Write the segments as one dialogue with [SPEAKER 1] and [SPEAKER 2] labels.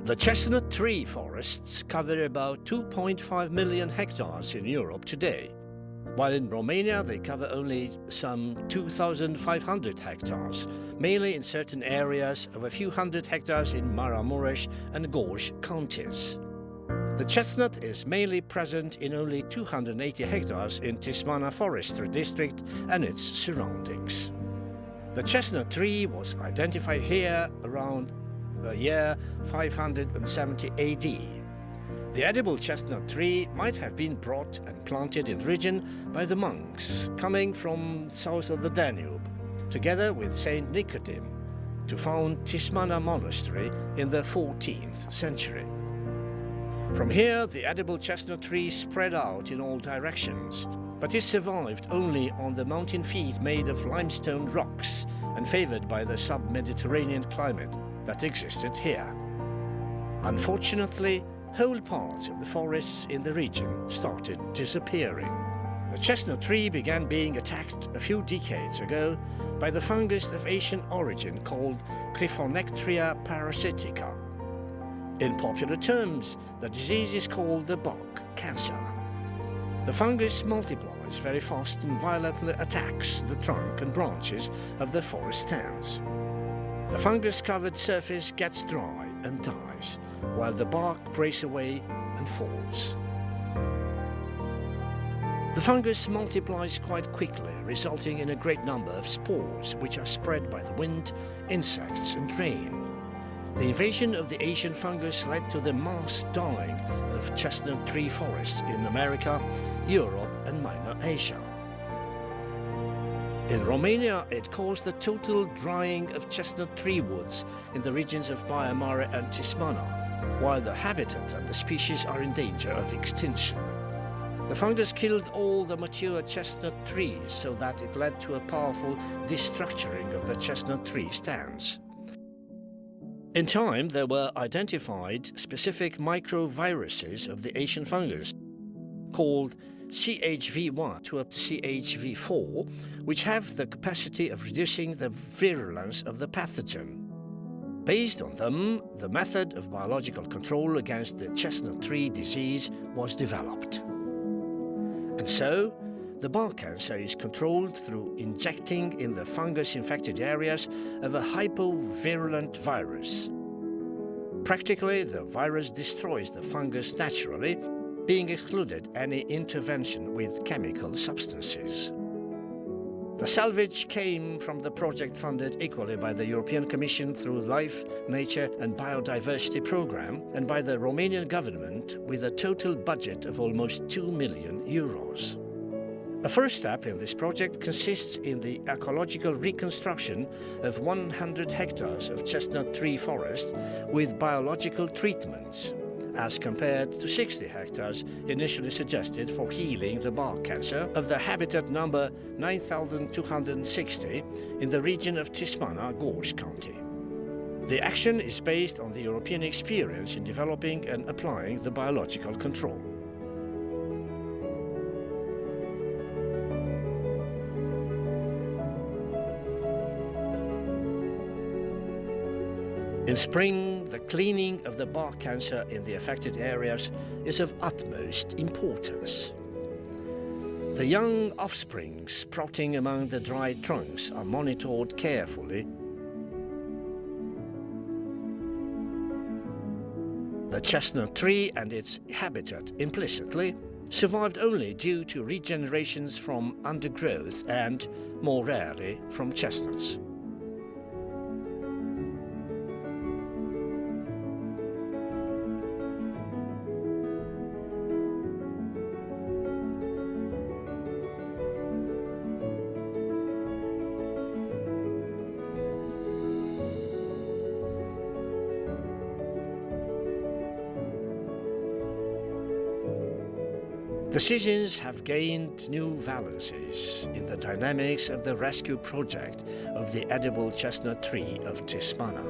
[SPEAKER 1] The chestnut tree forests cover about 2.5 million hectares in Europe today, while in Romania they cover only some 2,500 hectares, mainly in certain areas of a few hundred hectares in Maramureș and Gorj counties. The chestnut is mainly present in only 280 hectares in Tismana Forestry District and its surroundings. The chestnut tree was identified here around the year 570 AD. The edible chestnut tree might have been brought and planted in the region by the monks coming from south of the Danube, together with Saint Nicodim, to found Tismana Monastery in the 14th century. From here, the edible chestnut tree spread out in all directions, but it survived only on the mountain feet made of limestone rocks and favored by the sub-Mediterranean climate that existed here. Unfortunately, whole parts of the forests in the region started disappearing. The chestnut tree began being attacked a few decades ago by the fungus of Asian origin called Cryphonectria parasitica. In popular terms, the disease is called the bark cancer. The fungus multiplies very fast and violently attacks the trunk and branches of the forest stands. The fungus-covered surface gets dry and dies, while the bark breaks away and falls. The fungus multiplies quite quickly, resulting in a great number of spores, which are spread by the wind, insects and rain. The invasion of the Asian fungus led to the mass dying of chestnut tree forests in America, Europe and Minor Asia. In Romania, it caused the total drying of chestnut tree woods in the regions of Baia Mare and Tismana, while the habitat and the species are in danger of extinction. The fungus killed all the mature chestnut trees, so that it led to a powerful destructuring of the chestnut tree stands. In time, there were identified specific microviruses of the Asian fungus, called CHV1 to CHV4, which have the capacity of reducing the virulence of the pathogen. Based on them, the method of biological control against the chestnut tree disease was developed. And so, the bark cancer is controlled through injecting in the fungus-infected areas of a hypovirulent virus. Practically, the virus destroys the fungus naturally, being excluded any intervention with chemical substances. The salvage came from the project funded equally by the European Commission through Life, Nature and Biodiversity Programme and by the Romanian government with a total budget of almost 2 million euros. A first step in this project consists in the ecological reconstruction of 100 hectares of chestnut tree forest with biological treatments, as compared to 60 hectares initially suggested for healing the bark cancer of the habitat number 9260 in the region of Tismana, Gorj County. The action is based on the European experience in developing and applying the biological control. In spring, the cleaning of the bark cancer in the affected areas is of utmost importance. The young offspring sprouting among the dried trunks are monitored carefully. The chestnut tree and its habitat implicitly survived only due to regenerations from undergrowth and, more rarely, from chestnuts. The seasons have gained new valences in the dynamics of the rescue project of the edible chestnut tree of Tismana.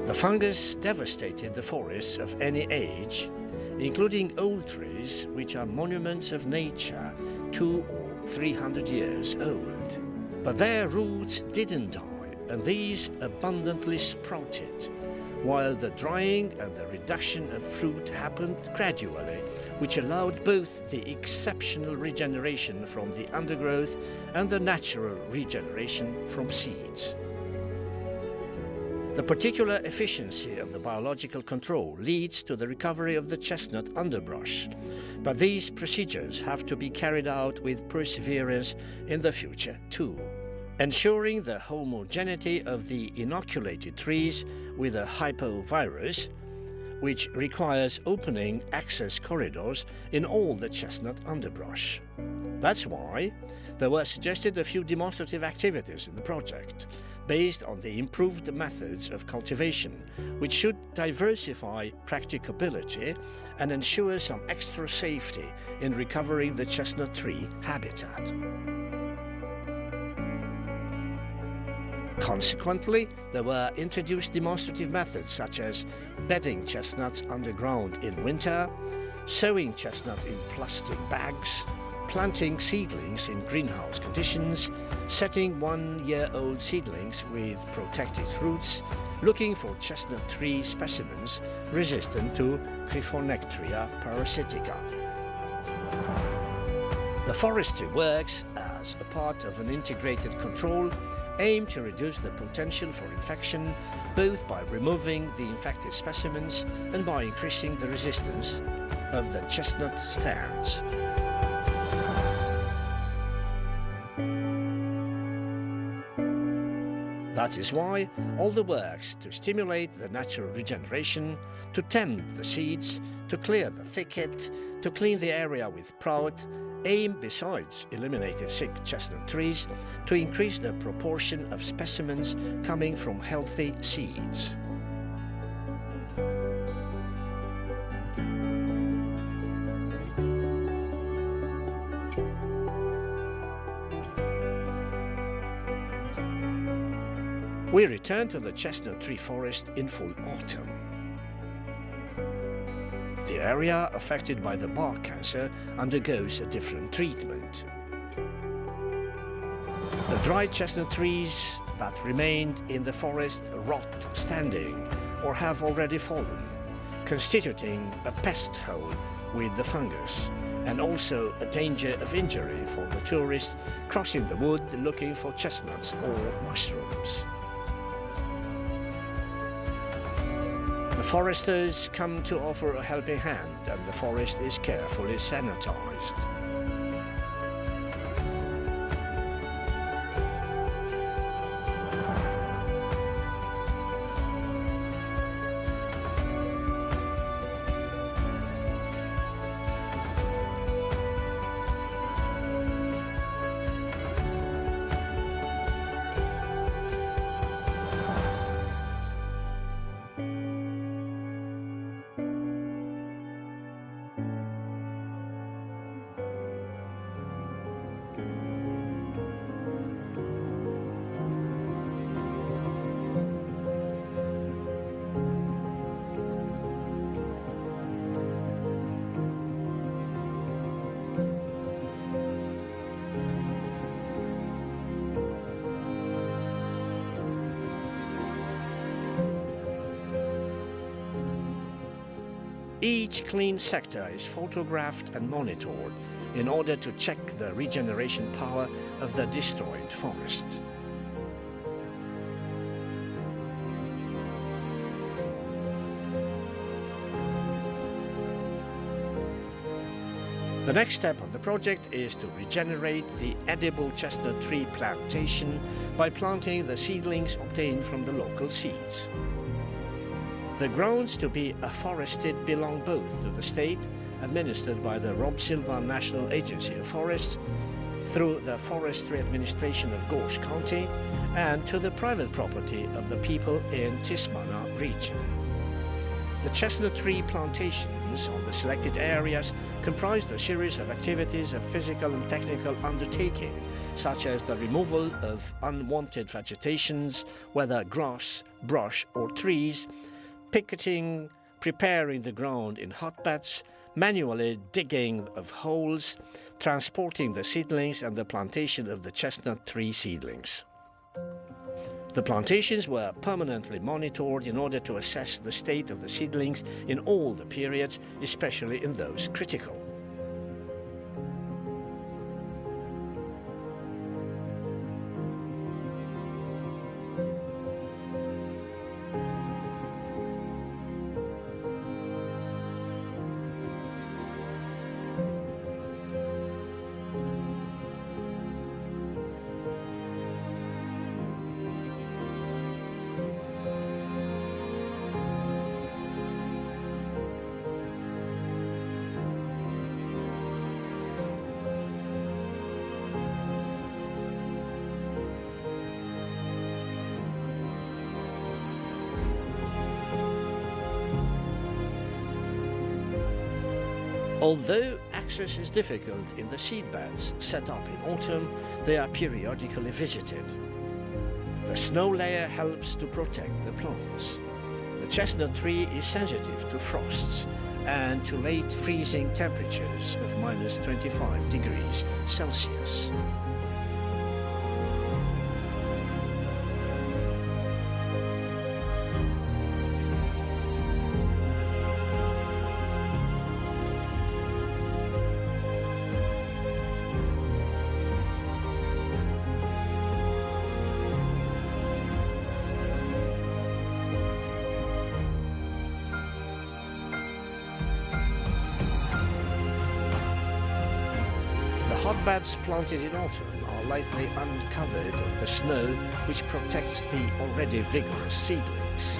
[SPEAKER 1] The fungus devastated the forests of any age, including old trees which are monuments of nature 200 or 300 years old. But their roots didn't die, and these abundantly sprouted, while the drying and the reduction of fruit happened gradually, which allowed both the exceptional regeneration from the undergrowth and the natural regeneration from seeds. The particular efficiency of the biological control leads to the recovery of the chestnut underbrush, but these procedures have to be carried out with perseverance in the future too. Ensuring the homogeneity of the inoculated trees with a hypovirus, which requires opening access corridors in all the chestnut underbrush. That's why there were suggested a few demonstrative activities in the project, based on the improved methods of cultivation, which should diversify practicability and ensure some extra safety in recovering the chestnut tree habitat. Consequently, there were introduced demonstrative methods such as bedding chestnuts underground in winter, sowing chestnut in plastic bags, planting seedlings in greenhouse conditions, setting 1-year-old seedlings with protected roots, looking for chestnut tree specimens resistant to Cryphonectria parasitica. The forestry works, as a part of an integrated control, aim to reduce the potential for infection, both by removing the infected specimens and by increasing the resistance of the chestnut stands. That is why all the works to stimulate the natural regeneration, to tend the seeds, to clear the thicket, to clean the area with prout, aim, besides eliminating sick chestnut trees, to increase the proportion of specimens coming from healthy seeds. We return to the chestnut tree forest in full autumn. The area affected by the bark cancer undergoes a different treatment. The dried chestnut trees that remained in the forest rot standing or have already fallen, constituting a pest hole with the fungus, and also a danger of injury for the tourists crossing the wood looking for chestnuts or mushrooms. The foresters come to offer a helping hand, and the forest is carefully sanitized. Each clean sector is photographed and monitored in order to check the regeneration power of the destroyed forest. The next step of the project is to regenerate the edible chestnut tree plantation by planting the seedlings obtained from the local seeds. The grounds to be afforested belong both to the state, administered by the Rob Silva National Agency of Forests, through the Forestry Administration of Gorj County, and to the private property of the people in Tismana region. The chestnut tree plantations on the selected areas comprised a series of activities of physical and technical undertaking, such as the removal of unwanted vegetations, whether grass, brush or trees, picketing, preparing the ground in hotbeds, manually digging of holes, transporting the seedlings and the plantation of the chestnut tree seedlings. The plantations were permanently monitored in order to assess the state of the seedlings in all the periods, especially in those critical. Although access is difficult in the seed beds set up in autumn, they are periodically visited. The snow layer helps to protect the plants. The chestnut tree is sensitive to frosts and to late freezing temperatures of -25 degrees Celsius. Hotbeds planted in autumn are lightly uncovered of the snow, which protects the already vigorous seedlings.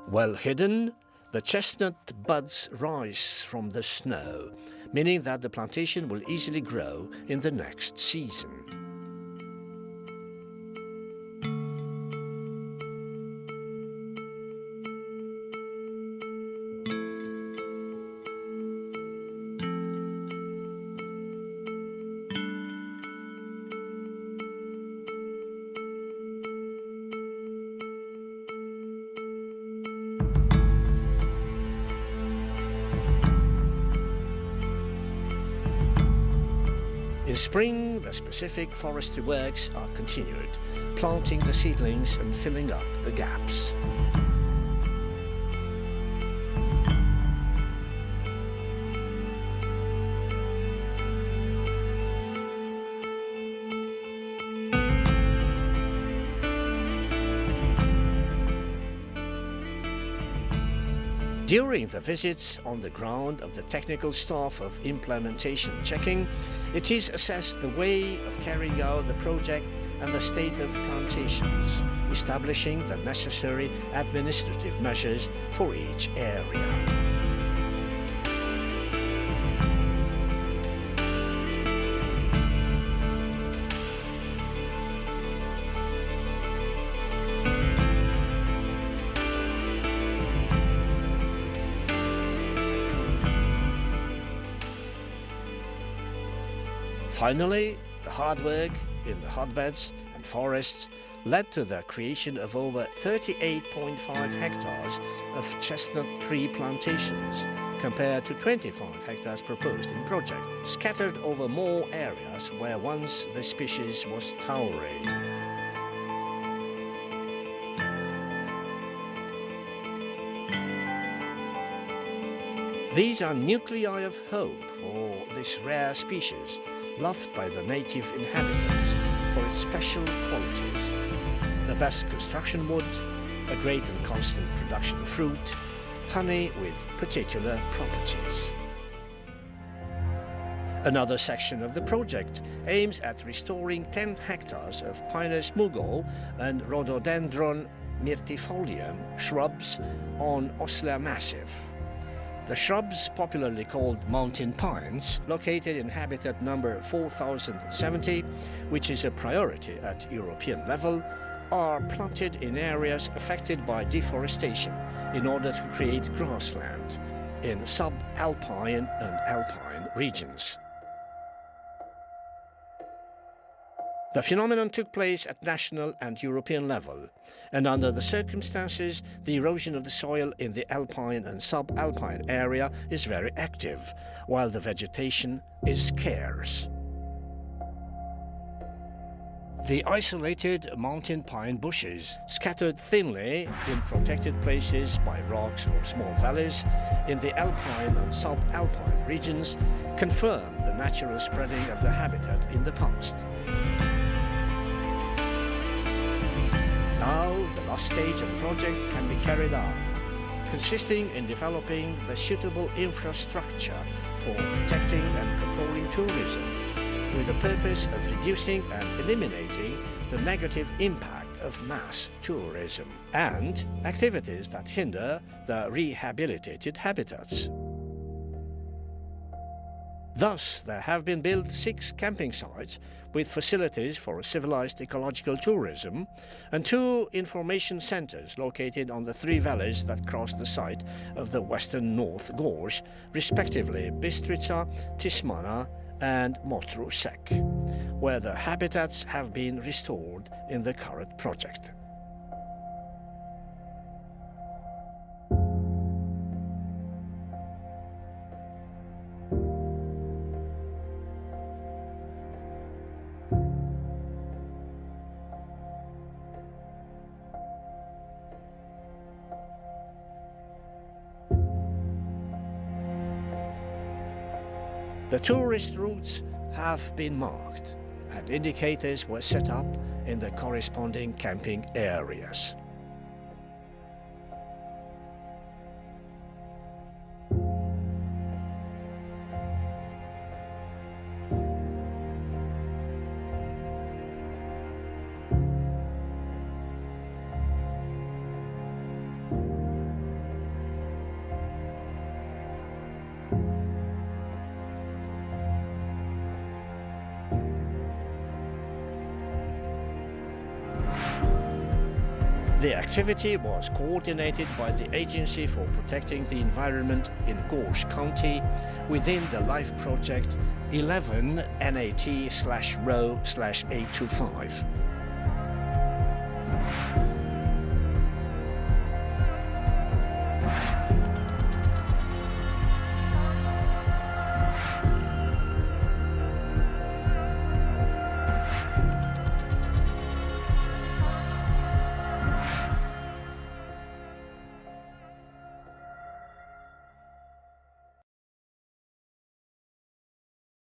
[SPEAKER 1] Well hidden, the chestnut buds rise from the snow, meaning that the plantation will easily grow in the next season. In spring, the specific forestry works are continued, planting the seedlings and filling up the gaps. During the visits on the ground of the technical staff of implementation checking, it is assessed the way of carrying out the project and the state of plantations, establishing the necessary administrative measures for each area. Finally, the hard work in the hotbeds and forests led to the creation of over 38.5 hectares of chestnut tree plantations, compared to 25 hectares proposed in project, scattered over more areas where once the species was towering. These are nuclei of hope for this rare species, loved by the native inhabitants for its special qualities: the best construction wood, a great and constant production of fruit, honey with particular properties. Another section of the project aims at restoring 10 hectares of Pinus mugo and Rhododendron myrtifolium shrubs on Osler Massif. The shrubs, popularly called mountain pines, located in habitat number 4070, which is a priority at European level, are planted in areas affected by deforestation in order to create grassland in subalpine and alpine regions. The phenomenon took place at national and European level, and under the circumstances, the erosion of the soil in the alpine and subalpine area is very active, while the vegetation is scarce. The isolated mountain pine bushes, scattered thinly in protected places by rocks or small valleys in the alpine and subalpine regions, confirm the natural spreading of the habitat in the past. Now, the last stage of the project can be carried out, consisting in developing the suitable infrastructure for protecting and controlling tourism, with the purpose of reducing and eliminating the negative impact of mass tourism and activities that hinder the rehabilitated habitats. Thus, there have been built 6 camping sites with facilities for civilized ecological tourism and 2 information centers located on the 3 valleys that cross the site of the western North Gorj, respectively Bistrica, Tismana and Motrusek, where the habitats have been restored in the current project. The tourist routes have been marked and indicators were set up in the corresponding camping areas. The activity was coordinated by the Agency for Protecting the Environment in Gorj County within the LIFE project 11 NAT/RO/825.